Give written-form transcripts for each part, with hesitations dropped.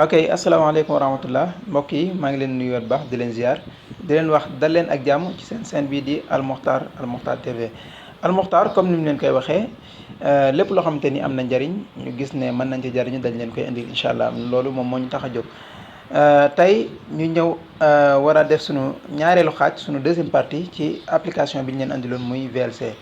ok asalaamaaleykum wa rahmatullah mbokk yi maa ngi leen nuyuwaat baax di leen ziar di leen wax dal leen ak jàmm ci seen chaîne bii di Al Moukhtar TV Al Moukhtar comme ni mu leen koy waxee lépp loo xamante ni am na njariñ ñu gis ne mën nañ ci jariñu dañ leen koy indil incha allah loolu moom moo ñu tax a jóg. tey ñu ñëw war a def sunu ñaareelu xaaj sunu deuxième partie ci application bi ñu leen andiloon muy VLC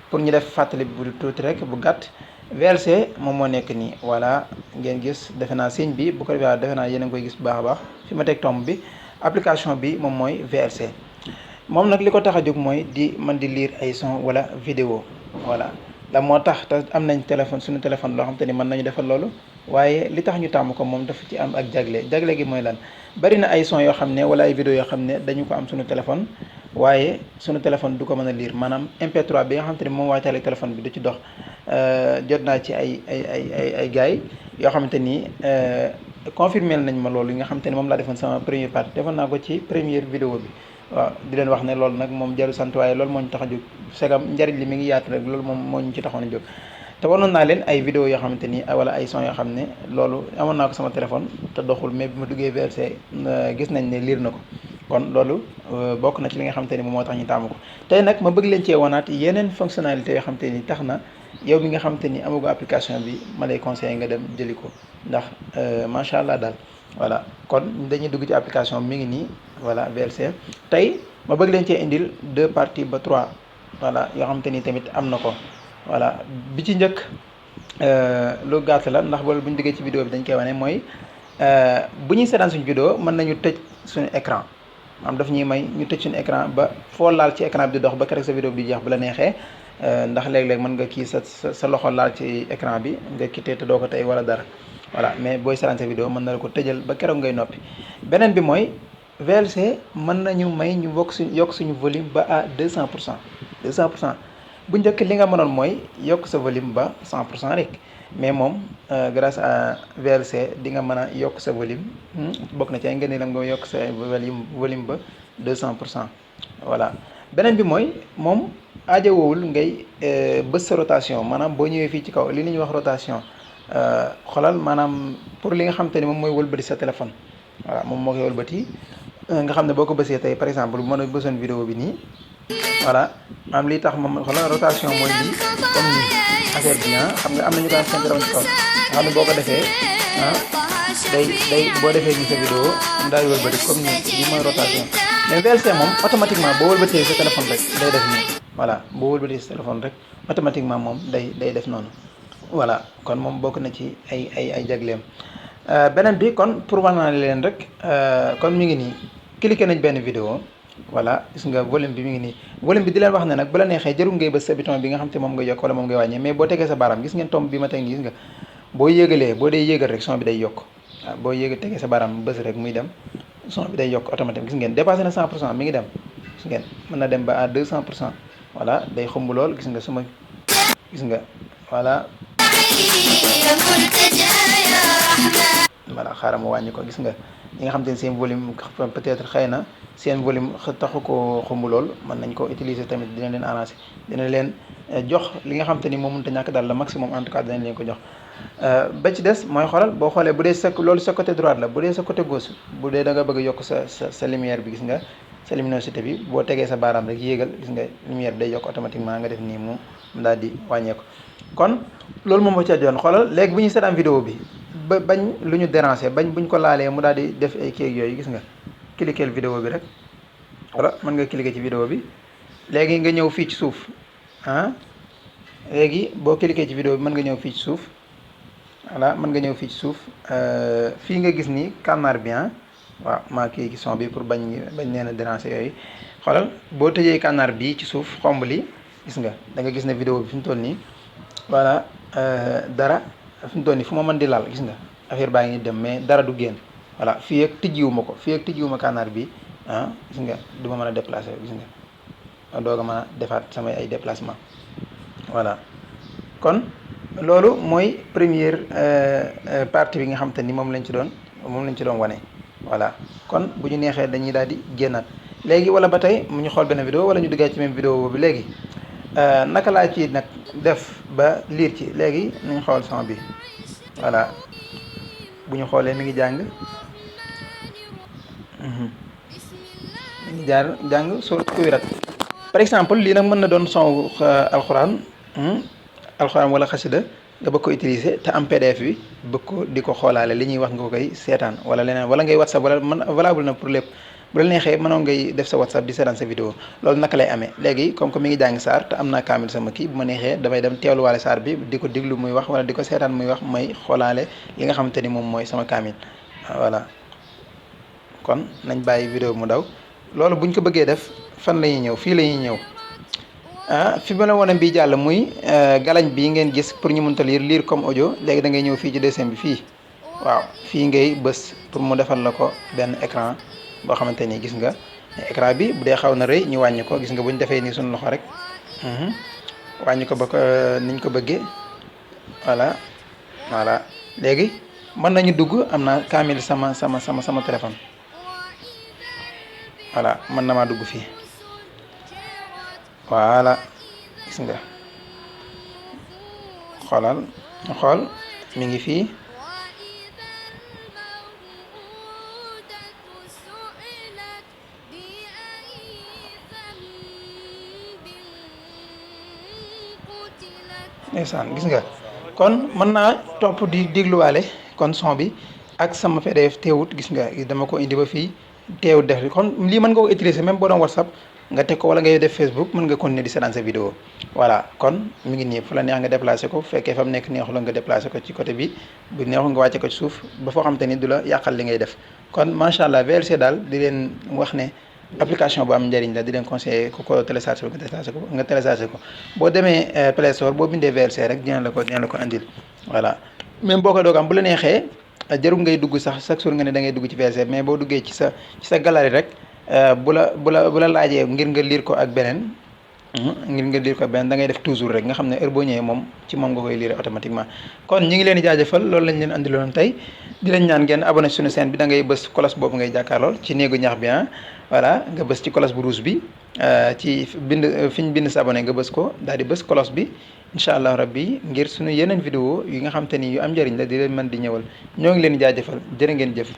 pour ñu def fàttali bu tuuti rek bu gàtt. VLC moom moo nekk nii voilà ngeen gis defe naa signe bi bu ko defee defe naa yéen a ngi koy gis bu baax a baax fi ma teg tomb bi application bi moom mooy VLC moom nag li ko tax a jóg mooy di mën di lire ay son wala vidéo voilà la moo tax te am nañ téléphone suñu téléphone loo xam te ni mën nañu defal loolu waaye li tax ñu tàmm ko moom dafa ci am ak jagle gi mooy lan bari na ay son yoo xam ne wala ay vidéo yoo xam ne dañu ko am suñu téléphone waaye suñu téléphone du ko mën a lire maanaam MP3 bi nga xam te ni moom waajtaale téléphone bi du ci dox jot naa ci ay gars yi yoo xamante ni confirmé nañ ma loolu yi nga xamante ni moom laa defoon sama première partie defoon naa ko ci première vidéo bi waaw di leen wax ne loolu nag moom jaru sant waaye loolu moo ñu tax a jóg segam njariñ li mi ngi yaatu rek loolu moom moo ñu ci taxoon a jóg te wanoon naa leen ay vidéo yoo xamante ni wala ay son yoo xam ne loolu amoon naa ko sama téléphone te doxul mais bi ma duggee VLC gis nañ ne lire na ko kon loolu bokk na ci li nga xamante ni moom moo tax ñu taamu ko tey nag ma bëgg leen cee wanaat yeneen fonctionnalité yoo xamante ni tax na yow mi nga xamante ni amagu application bi ma lay conseillé nga dem jëli ko ndax macha allah daal voilà kon dañuy dugg ci application mi ngi nii voilà VLC tey ma bëgg leen cee indil 2 parties ba 3 voilà yoo xamante ni tamit am na ko voilà bi ci njëkk lu gàtt la ndax boolu bu ñu duggee ci vidéo bi dañ koy wane mooy bu ñuy seetaan suñu vidéo mën nañu tëj suñu écran am daf ñuy may ñu tëj suñu écran ba foo laal ci écran bi di dox ba keroog sa vidéo bi di jeex bu la neexee ndax léeg-léeg mën nga kii sa loxo laal ci écran bi nga quitté te doo ko tey wala dara voilà mais booy seetaan sa vidéo mën na la ko tëjal ba keroog ngay noppi. beneen bi mooy VLC mën nañu may ñu yokk suñu volume ba à 200% bu njëkk li nga mënoon mooy yokk sa volume ba 100% rek mais moom grâce à VLC di nga mën a yokk sa volume bokk na ci ay ngeen nga yokk sa volume ba 200% voilà. beneen bi mooy moom aajowul ngay bës sa rotation maanaam boo ñëwee fii ci kaw li ñuy wax rotation xolal maanaam pour li nga xam te ni moom mooy wëlbati sa téléphone voilà moom moo koy wëlbati nga xam ne boo ko bësee tey par exemple bu mën a bësoon vidéo bi nii voilà maanaam lii tax moom xoolal rotation mooy lii comme nii affaire bi xam nga am nañu ko seen téléphone ci kaw nga xam ne boo ko defee day boo defee nii sa vidéo mu daal di wëlbati comme nii lii mooy rotation mais VLC moom automatiquement boo wëlbatee sa téléphone rek day def nii voilà boo wëlbatee sa téléphone rek automatiquement moom day def noonu voilà kon moom bokk na ci ay jagleem. beneen bi kon pour wax naa leen rek kon mi ngi nii cliqué nañ benn vidéo voilà gis nga volume bi mi ngi nii volume bi di leen wax ne nag bu la neexee jarul ngay bës sa bouton bi nga xam te moom nga yokk wala moom ngay wàññee mais boo tegee sa baaraam gis ngeen tomb bi ma teg nii gis nga boo yéegalee boo dee yéegal rek son bi day yokk waaw boo yéegal tegee sa baaraam bës rek muy dem son bi day yokk automatique gis ngeen dépassé na 100% mi ngi dem gis ngeen mën na dem ba à 200% voilà day xumb lool gis nga suma gis nga voilà xaaral ma wàññi ko gis nga ñi nga xam te ne seen volume peut-être xëy na seen volume taxu ko xumb lool mën nañ ko utiliser tamit dina leen arranger dina leen jox li nga xam te ni moom mënut a ñàkk daal le maximum en tout cas dinañ leen ko jox. ba ci des mooy xoolal boo xoolee bu dee loolu sa côté droite la bu dee sa côté gauche bu dee da nga bëgg a yokk sa lumière bi gis nga sa luminosité bi boo tegee sa baaraam rek yéegal gis nga lumière bi day yokk automatiquement nga def nii mu daal di wàññeeku. kon loolu moom moo ca joon xoolal léegi bu ñuy seetaan vidéo bi ba bañ lu ñu déranger bañ buñ ko laalee mu daal di def ay kéeg yooyu gis nga cliquer vidéo bi rek voilà mën nga cliquer ci vidéo bi léegi nga ñëw fii ci suuf léegi boo cliquer ci vidéo bi mën nga ñëw fii ci suuf voilà mën nga ñëw fii ci suuf fii nga gis ni kànnaar bi waaw maa kii ci son bi pour bañ nee na déranger yooyu xoolal boo tëjee kànnaar bii ci suuf xomb li gis nga da nga gis ne vidéo bi fi mu toll nii voilà dara fi mu toll nii fu ma mën di laal gis nga affaire baa ngi dem mais dara du génn voilà fii ak tijjiwuma ko fii ak tijjiwuma kànnaar bi gis nga du ma mën a déplacer gis nga doog a mën a defaat samay ay déplacement voilà kon loolu mooy première partie bi nga xam te ni moom lañ ci doon wane voilà kon bu ñu neexee dañuy daal di génnaat léegi wala ba tey mu ñu xool benn vidéo wala ñu duggaat ci même vidéo boobu léegi naka laa ci nag def ba liir ci léegi nañ xool son bi voilà bu ñu xoolee mi ngi jàng mi ngi jàng surat Hujurat. par exemple lii nag mën na doon son alxuraan alxuraan wala xasida nga bëgg ko utiliser te am PDF bi bëgg ko di ko xoolaale li ñuy wax nga koy seetaan wala leneen wala ngay WhatsApp wala man valable na pour lépp bu la neexee mënoon ngay def sa WhatsApp di seetaan sa vidéo loolu naka lay amee léegi comme que mi ngi jàng saar te am naa kaamil sama kii bu ma neexee damay dem teewluwaale saar bi di ko déglu muy wax wala di ko seetaan muy wax may xoolaale li nga xamante ni moom mooy sama kaamil voilà kon nañ bàyyi vidéo mu daw loolu buñ ko bëggee def fan la ñuy ñëw fii la ñuy ñëw fi ma la wane bii jàll muy galañ bii ngeen gis pour ñu mënta lire comme audio léegi da ngay ñëw fii ci deuxième bi fii waaw fii ngay bës pour mu defal la ko benn écran boo xamante ni gis nga écran bi bu dee xaw na rëy ñu wàññi ko gis nga bu ñu defee nii suñu loxo rek wàññi ko ba ko niñ ko bëggee voilà léegi mën nañu dugg am na kaamil sama téléphone voilà mën na maa dugg fii voilà gis nga xoolal ñu xool mi ngi fii ndeysaan gis nga kon mën naa topp di dégluwaale kon son bi ak sama PDF teewut gis nga dama ko indi ba fii teewut def kon lii mën nga ko utiliser même boo doon WhatsApp nga teg ko wala ngay def Facebook mën nga continuer di seetaan sa vidéo voilà kon mi ngi nii fu la neex nga déplacé ko bu fekkee fa mu nekk neexu la nga déplacé ko ci côté bi bu neexu nga wàcce ko ci suuf ba foo xamante ni du la yàqal li ngay def kon macha allah VLC daal di leen wax ne application bu am njëriñ la di leen conseiller ku ko téléchargé nga téléchargé ko boo demee Play Store boo bindee VLC rek dina la ko andil voilà même boo ko doog am bu la neexee jarul ngay dugg sax chaque jour nga ne da ngay dugg ci VLC mais boo duggee ci sa galerie rek bu la laajee ngir nga lire ko ak beneen da ngay def toujours rek nga xam ne heure boo ñëwee moom ci moom nga koy lire automatiquement kon ñi ngi leen di jaajëfal loolu lañ leen andiloon tey di leen ñaan ngeen abonné suñu chaîne bi da ngay bës cloche boobu ngay jàkkaarlool ci néegu ñax bi voilà nga bës ci cloche bu rouge bi ci fi ñu bind s'abonné nga bës ko daal di bës cloche bi incha allah rabbi ngir suñu yeneen vidéo yi nga xam te ni yu am njëriñ la di leen mën di ñëwal ñoo ngi leen di jaajëfal jërë ngeen jëf